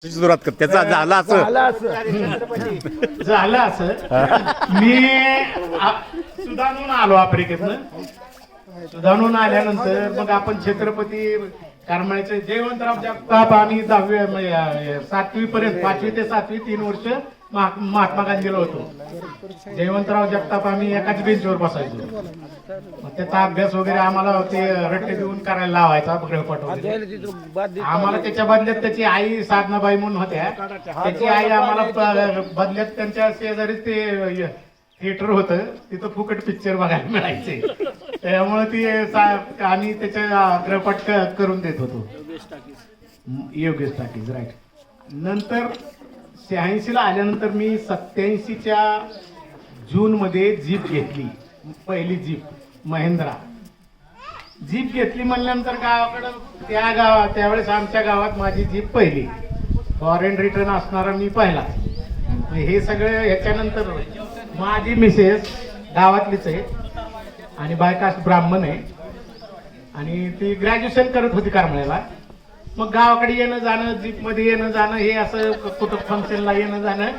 सुरुवात कर त्याचा झाला असं झालं असं मी सुदानून आलो आफ्रिकेतनं. सुदानून आल्यानंतर मग आपण छत्रपती करमाळ्याचे जयवंतराव जगताप आम्ही 7वी पर्यंत 5वी ते 7वी 3 वर्ष महात्मा गांधीला होतो. जयवंतराव जगताप आम्ही एकाच बेंचवर बसायचो. मग त्याचा अभ्यास वगैरे आम्हाला ते रट्टे देऊन करायला लावायचा गृहपाठ वगैरे. आम्हाला त्याच्या बदल्यात त्याची आई साधनाबाई म्हणून होत्या. त्याची आई आम्हाला बदल्यात त्यांच्या शेजारीच ते थिएटर होतं तिथं फुकट पिक्चर बघायला मिळायचे. त्यामुळे ती आम्ही त्याच्या गृहपाठ करून देत होतो. Yogesh talkies right. नंतर 86 ला आल्यानंतर मी 87च्या जून मध्ये जीप घेतली. पहिली जीप महिंद्रा जीप घेतली म्हणल्यानंतर गावाकडं त्यावेळेस आमच्या गावात माझी जीप पहिली. फॉरेन रिटर्न असणारा मी पहिला. हे सगळं ह्याच्यानंतर माझी मिसेस गावातलीच आहे आणि बायकास्ट ब्राह्मण आहे आणि ती ग्रॅज्युएशन करत होती करमाळ्याला. मग गावाकडे येणं जाणं जीप मध्ये येणं जाणं हे असं कुठं फंक्शनला येणं जाणं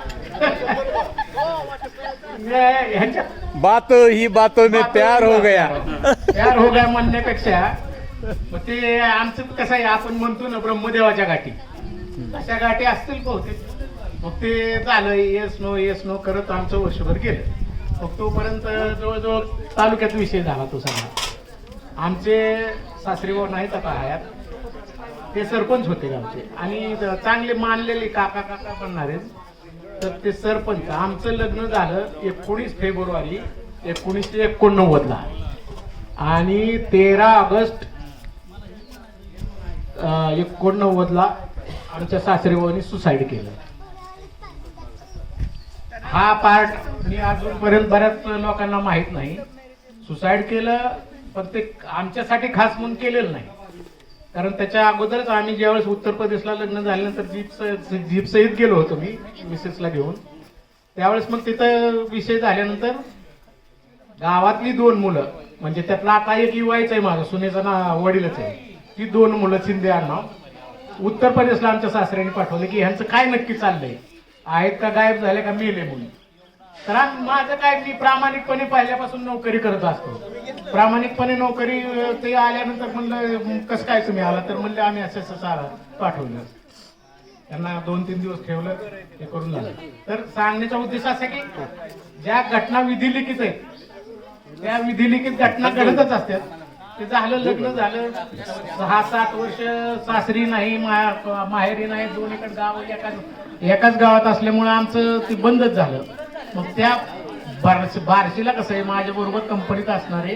बात ही बातों में प्यार हो गया म्हणण्यापेक्षा मग ते आमचं कसं आहे आपण म्हणतो ना ब्रह्मदेवाच्या गाठी अशा गाठी असतील बहुतेक. मग ते झालं येस नो करत आमचं वर्षभर गेलं. मग तोपर्यंत जवळजवळ तालुक्यात विषय झाला तो सगळा. आमचे सासरीभाऊ नाहीत आता हयात. ते सरपंच होते गावचे आणि चांगले मानलेले काका म्हणणारे. तर ते सरपंच आमचं लग्न झालं 19 फेब्रुवारी 1989 ला आणि 13 ऑगस्ट 89 ला आमच्या सासरेभाऊनी सुसाईड केलं. हा पार्ट मी अजूनपर्यंत बऱ्याच लोकांना माहित नाही. सुसाईड केलं पण ते आमच्यासाठी खास म्हणून केलेलं नाही. कारण त्याच्या अगोदरच आम्ही ज्यावेळेस उत्तर प्रदेशला लग्न झाल्यानंतर जीप सहित गेलो होतो मी मिसेसला घेऊन. त्यावेळेस मग तिथं विषय झाल्यानंतर गावातली 2 मुलं म्हणजे त्यातला आता एक युवायच आहे माझं सुनेचं ना वडीलच आहे. ती 2 मुलं शिंदे नाव उत्तर प्रदेशला आमच्या सासऱ्याने पाठवले की ह्यांचं काय नक्की चाललंय आहेत का गायब झाले का मेले म्हणून. तर माझं काय मी प्रामाणिकपणे पहिल्यापासून नोकरी करत असतो. प्रामाणिकपणे नोकरी ते आल्यानंतर म्हणलं कसं काय तुम्ही आला तर म्हणलं आम्ही असं पाठवलं. त्यांना 2-3 दिवस ठेवलं हे करून झालं. तर सांगण्याचा उद्देश असा की ज्या घटना विधिलिखित आहेत त्या विधिलिखित घटना घडतच असतात. ते झालं लग्न झालं 6-7 वर्ष सासरी नाही माहेरी नाही. 2 एकर गाव एकाच गावात असल्यामुळे आमचं ते बंदच झालं. मग त्या बार्शीला कसं आहे माझ्या बरोबर कंपनीत असणारे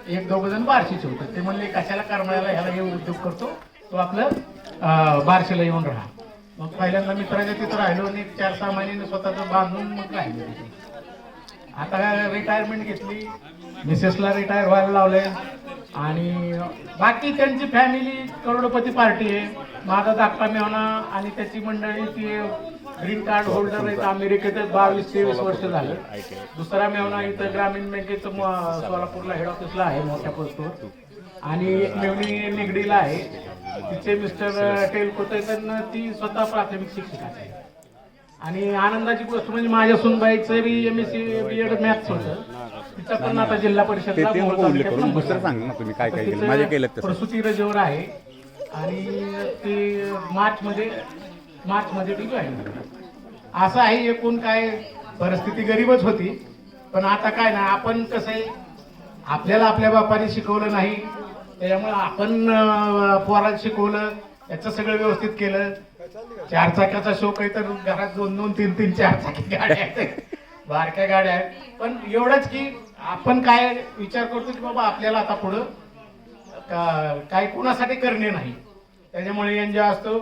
1-2 जण बार्शीचे होते. ते म्हणले कशाला करमाळ्याला ह्याला हे उद्योग करतो तो आपलं बार्शीला येऊन राहा. मग पहिल्यांदा मित्राच्या तिथं राहिलो आणि 4-6 महिन्याने स्वतःच बांधून मग राहिलो. आता रिटायरमेंट घेतली. मिसेसला रिटायर व्हायला लावलंय आणि बाकी त्यांची फॅमिली करोडपती पार्टी आहे. माझा धाकटा मेहना आणि त्याची मंडळी ती ग्रीन कार्ड होल्डर आहेत अमेरिकेत 22-23 वर्ष झालं. दुसरा मेहना इथं ग्रामीण बँकेचं सोलापूरला हेड ऑफिसला आहे मोठ्या पोस्टवर आणि एक मेवणी निगडीला आहे. तिचे मिस्टर टेलकोटे तर ती स्वतः प्राथमिक शिक्षिका आहे. आणि आनंदाची गोष्ट म्हणजे माझ्या सुनबाईचं बी MSc B.Ed मॅथ्स होतं. तिचा पण आता जिल्हा परिषदला प्रसूती रजेवर आहे आणि ती मार्च मध्ये ती जॉईन झाली. असं आहे. एकूण काय परिस्थिती गरीबच होती पण आता काय ना आपण कसं आहे आपल्याला आपल्या बापाने शिकवलं नाही त्याच्यामुळे आपण पोराला शिकवलं याचं सगळं व्यवस्थित केलं. 4 चाकाचा शोक आहे तर घरात 2-2, 3-3, 4 चाकी गाड्या आहेत बारक्या गाड्या आहेत. पण एवढंच की आपण काय विचार करतो की बाबा आपल्याला आता पुढं काय कुणासाठी करणे नाही. त्याच्यामुळे एन्जॉय असतो.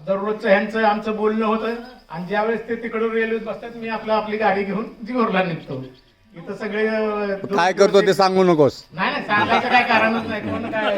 दररोजचं ह्यांचं आमचं बोलणं होतं आणि ज्यावेळेस ते तिकडून रेल्वेत बसतात मी आपली गाडी घेऊन जीवरला निघतो. इथं सगळे काय करतो ते सांगू नकोस. नाही सांगायचं काय कारणच नाही. कोण काय